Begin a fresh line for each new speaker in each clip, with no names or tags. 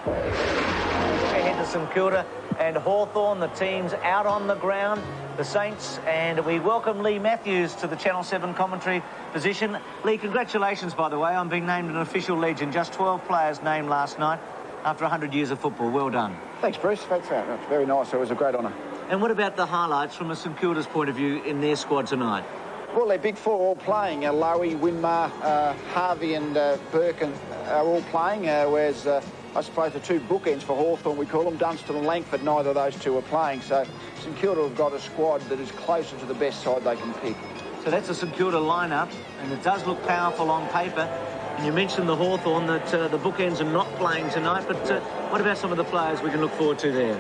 Ahead to St Kilda and Hawthorn, the teams out on the ground, the Saints, and we welcome Lee Matthews to the Channel 7 commentary position. Lee, congratulations, by the way, on being named an official legend. Just 12 players named last night after 100 years of football. Well done.
Thanks, Bruce. Thanks for that. That's very nice. It was a great honour.
And what about the highlights from a St Kilda's point of view in their squad tonight?
Well, they're big four all playing. Loewe, Winmar, Harvey and Burke are all playing, whereas I suppose the two bookends for Hawthorn, we call them, Dunstan and Langford, neither of those two are playing. So St Kilda have got a squad that is closer to the best side they can pick.
So that's a St Kilda lineup, and it does look powerful on paper. And you mentioned the Hawthorn, that the bookends are not playing tonight, but what about some of the players we can look forward to there?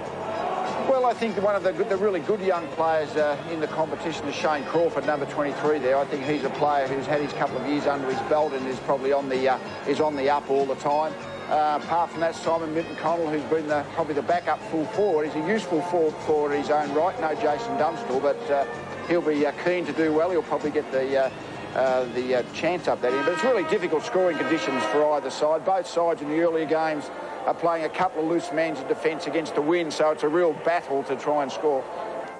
Well, I think one of the really good young players in the competition is Shane Crawford, number 23 there. I think he's a player who's had his couple of years under his belt and is probably on the up all the time. Apart from that, Simon Minton-Connell, who's been probably the backup full forward. He's a useful full forward in his own right. No Jason Dunstall, but he'll be keen to do well. He'll probably get the chance up that end. But it's really difficult scoring conditions for either side. Both sides in the earlier games are playing a couple of loose men in defence against the wind, so it's a real battle to try and score.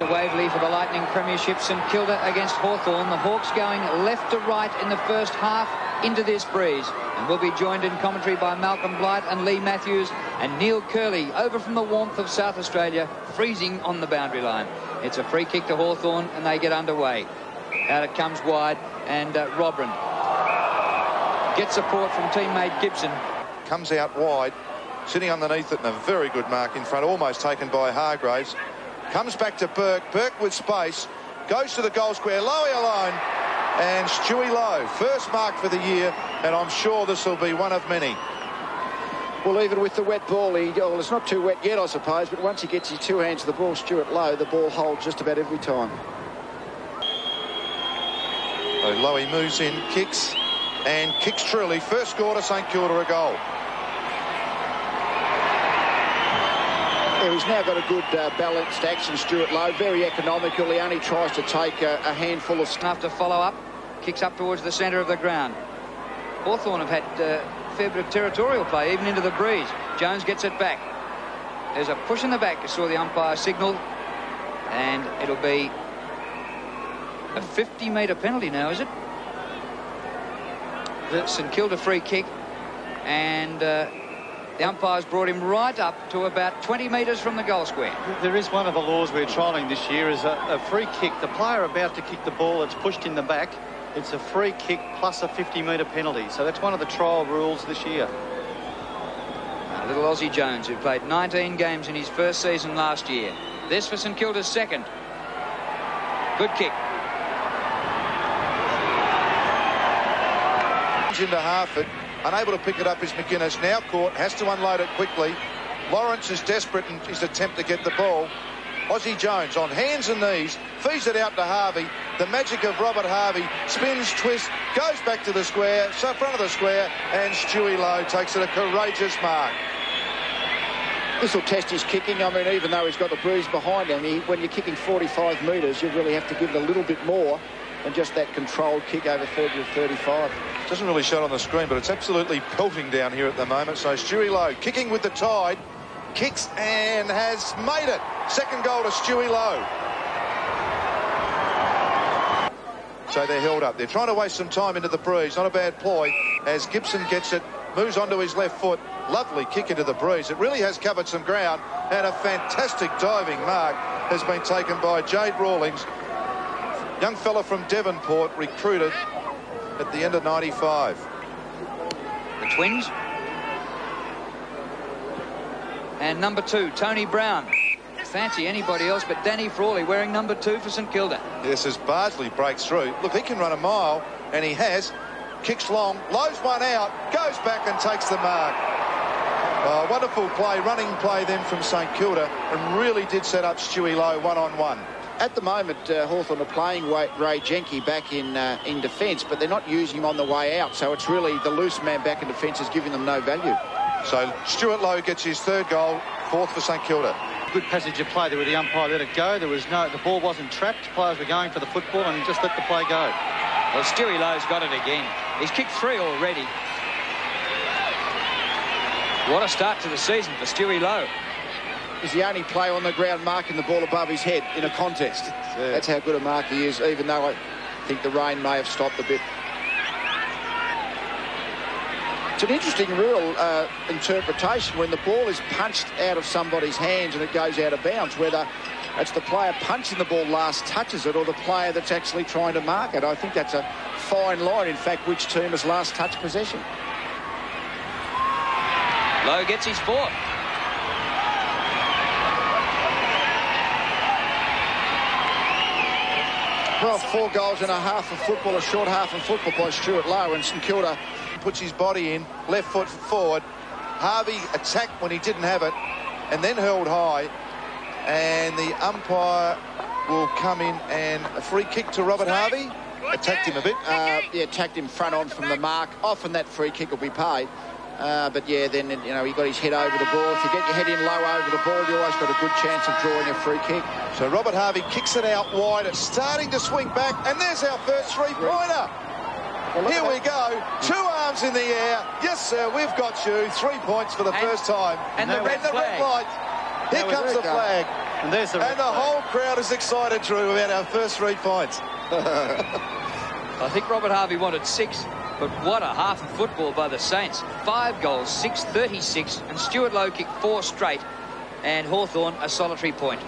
Waverly for the Lightning Premiership, St Kilda against Hawthorn. The Hawks going left to right in the first half into this breeze. And we'll be joined in commentary by Malcolm Blight and Lee Matthews and Neil Curley over from the warmth of South Australia, freezing on the boundary line. It's a free kick to Hawthorn and they get underway. Out it comes wide and Robrin gets support from teammate Gibson.
Comes out wide, sitting underneath it, and a very good mark in front, almost taken by Hargraves. Comes back to Burke. Burke with space. Goes to the goal square. Loewe alone. And Stewart Loewe. First mark for the year. And I'm sure this will be one of many.
Well, even with the wet ball, it's not too wet yet, I suppose. But once he gets his two hands to the ball, Stewart Loewe, the ball holds just about every time.
So Loewe moves in, kicks. And kicks truly. First score to St Kilda, a goal.
Yeah, he's now got a good balanced action, Stewart Loewe, very economical. He only tries to take a handful of
stuff to follow up. Kicks up towards the centre of the ground. Hawthorn have had a fair bit of territorial play, even into the breeze. Jones gets it back. There's a push in the back. You saw the umpire signal. And it'll be a 50-metre penalty now, is it? The St Kilda free kick. And the umpire's brought him right up to about 20 metres from the goal square.
There is one of the laws we're trialling this year is a free kick. The player about to kick the ball, it's pushed in the back. It's a free kick plus a 50-metre penalty. So that's one of the trial rules this year.
Little Aussie Jones, who played 19 games in his first season last year. This for St Kilda's second. Good kick.
Into Harford. Unable to pick it up is McGuinness. Now caught, has to unload it quickly. Lawrence is desperate in his attempt to get the ball. Aussie Jones on hands and knees, feeds it out to Harvey. The magic of Robert Harvey, spins, twists, goes back to the square, so front of the square, and Stewart Loewe takes it a courageous mark.
This will test his kicking. I mean, even though he's got the breeze behind him, when you're kicking 45 metres, you really have to give it a little bit more than just that controlled kick over 30 or 35.
Doesn't really show on the screen, but it's absolutely pelting down here at the moment. So Stewart Loewe kicking with the tide, kicks and has made it. Second goal to Stewart Loewe. So they're held up. They're trying to waste some time into the breeze. Not a bad ploy as Gibson gets it, moves onto his left foot. Lovely kick into the breeze. It really has covered some ground, and a fantastic diving mark has been taken by Jade Rawlings. Young fella from Devonport, recruited at the end of 95.
The Twins. And number 2, Tony Brown. Fancy anybody else but Danny Frawley wearing number 2 for St Kilda.
Yes, as Bardsley breaks through. Look, he can run a mile, and he has. Kicks long, blows one out, goes back and takes the mark. Wonderful play, running play then from St Kilda, and really did set up Stewart Loewe one-on-one.
At the moment, Hawthorn are playing Ray Jenke back in defence, but they're not using him on the way out, so it's really the loose man back in defence is giving them no value.
So Stewart Loewe gets his third goal, fourth for St Kilda.
Good passage of play there where the umpire let it go. The ball wasn't trapped. Players were going for the football and just let the play go.
Well, Stewart Loewe's got it again. He's kicked 3 already. What a start to the season for Stewart Loewe.
He's the only player on the ground marking the ball above his head in a contest. Yeah. That's how good a mark he is, even though I think the rain may have stopped a bit. It's an interesting rule interpretation when the ball is punched out of somebody's hands and it goes out of bounds, whether it's the player punching the ball last touches it or the player that's actually trying to mark it. I think that's a fine line, in fact, which team has last touched possession.
Loewe gets his fourth.
Well, 4 goals and a half of football, a short half of football by Stewart Loewe, and St Kilda
puts his body in, left foot forward. Harvey attacked when he didn't have it and then held high, and the umpire will come in, and a free kick to Robert Harvey. Attacked him a bit.
Yeah, attacked him front on from the mark. Often that free kick will be paid. But yeah, then, you know, he got his head over the ball. If you get your head in low over the ball, you always got a good chance of drawing a free kick.
So Robert Harvey kicks it out wide. It's starting to swing back, and there's our first three-pointer. Well, here we go. 2 arms in the air. Yes, sir, we've got you. 3 points for the first time.
And the red
light. Here comes the flag.
And there's the
whole crowd is excited, Drew, about our first 3 points.
I think Robert Harvey wanted 6, but what a half of football by the Saints. 5 goals, 6-36, and Stewart Loewe kicked 4 straight, and Hawthorn a solitary point.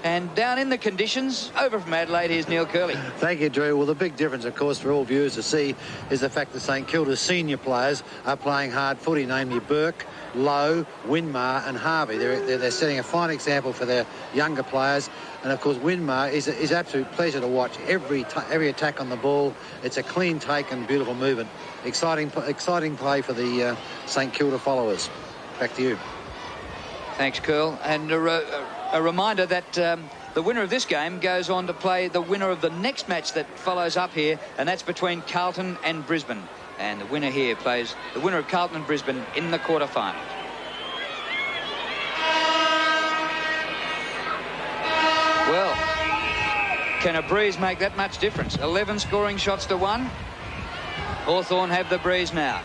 And down in the conditions, over from Adelaide, here's Neil Curley.
Thank you, Drew. Well, the big difference, of course, for all viewers to see is the fact that St Kilda's senior players are playing hard footy, namely Burke, Loewe, Winmar and Harvey. They're setting a fine example for their younger players. And, of course, Winmar is absolute pleasure to watch. Every attack on the ball, it's a clean take and beautiful movement. Exciting play for the St Kilda followers. Back to you.
Thanks, Curl. And a reminder that the winner of this game goes on to play the winner of the next match that follows up here, and that's between Carlton and Brisbane. And the winner here plays the winner of Carlton and Brisbane in the quarterfinals. Well, can a breeze make that much difference? 11 scoring shots to 1. Hawthorn have the breeze now.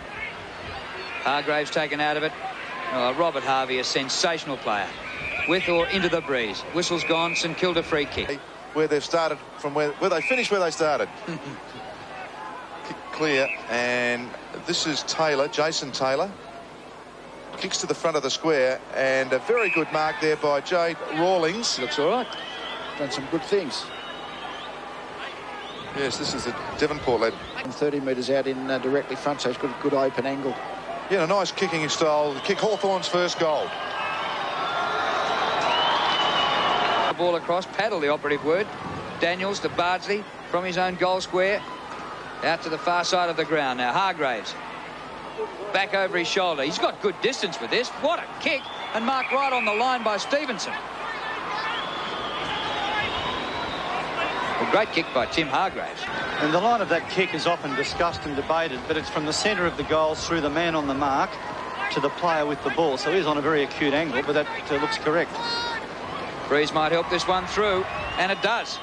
Hargraves taken out of it. Oh, Robert Harvey, a sensational player. With or into the breeze. Whistle's gone. St Kilda free kick.
Where they've started from where they finished where they started. Kick clear, and this is Taylor, Jason Taylor. Kicks to the front of the square, and a very good mark there by Jade Rawlings.
Looks all right. Done some good things.
Yes, this is the Devonport lad.
30 metres out in directly front, so it's got a good open angle.
Yeah, a nice kicking style. Kick Hawthorn's first goal.
The ball across, paddle the operative word. Daniels to Bardsley from his own goal square. Out to the far side of the ground now. Hargraves. Back over his shoulder. He's got good distance with this. What a kick. And marked right on the line by Stevenson. A great kick by Tim Hargraves.
And the line of that kick is often discussed and debated, but it's from the centre of the goal through the man on the mark to the player with the ball. So he's on a very acute angle, but that looks correct.
Breeze might help this one through, and it does.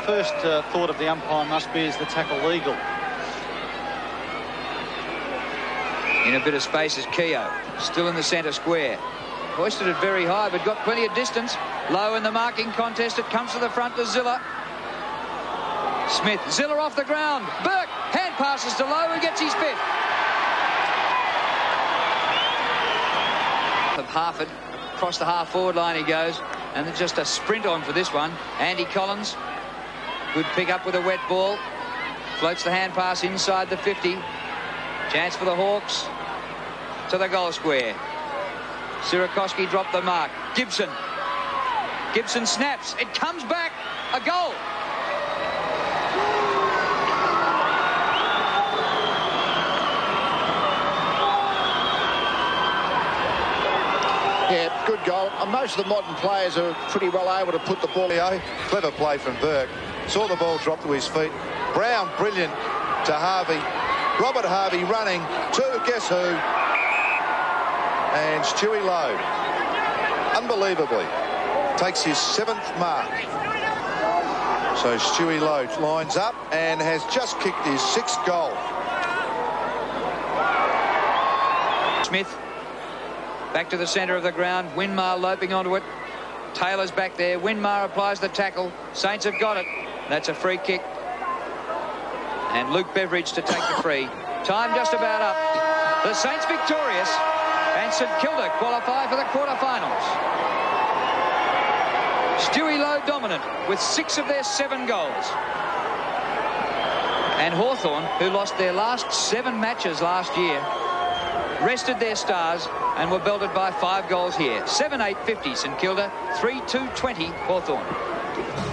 First thought of the umpire must be, is the tackle legal?
In a bit of space is Keogh. Still in the centre square. Hoisted it very high, but got plenty of distance. Low in the marking contest. It comes to the front to Ziller. Smith. Ziller off the ground. Burke. Hand passes to Lowe, who gets his fifth. Of Harford. Across the half-forward line he goes. And then just a sprint on for this one. Andy Collins. Good pick up with a wet ball. Floats the hand pass inside the 50. Chance for the Hawks. To the goal square. Sirakoski dropped the mark. Gibson. Gibson snaps. It comes back. A goal.
Yeah, good goal. Most of the modern players are pretty well able to put the ball.
Clever play from Burke. Saw the ball drop to his feet. Brown, brilliant to Harvey. Robert Harvey running to guess who? And Stewart Loewe, unbelievably, takes his 7th mark. So Stewie Loewe lines up and has just kicked his 6th goal.
Smith back to the centre of the ground. Winmar loping onto it. Taylor's back there. Winmar applies the tackle. Saints have got it. That's a free kick. And Luke Beveridge to take the free. Time just about up. The Saints victorious, and St Kilda qualify for the quarterfinals. Stewie Loewe dominant with 6 of their 7 goals. And Hawthorn, who lost their last 7 matches last year, rested their stars and were belted by 5 goals here. 7-8-50 St Kilda, 3-2-20 Hawthorn.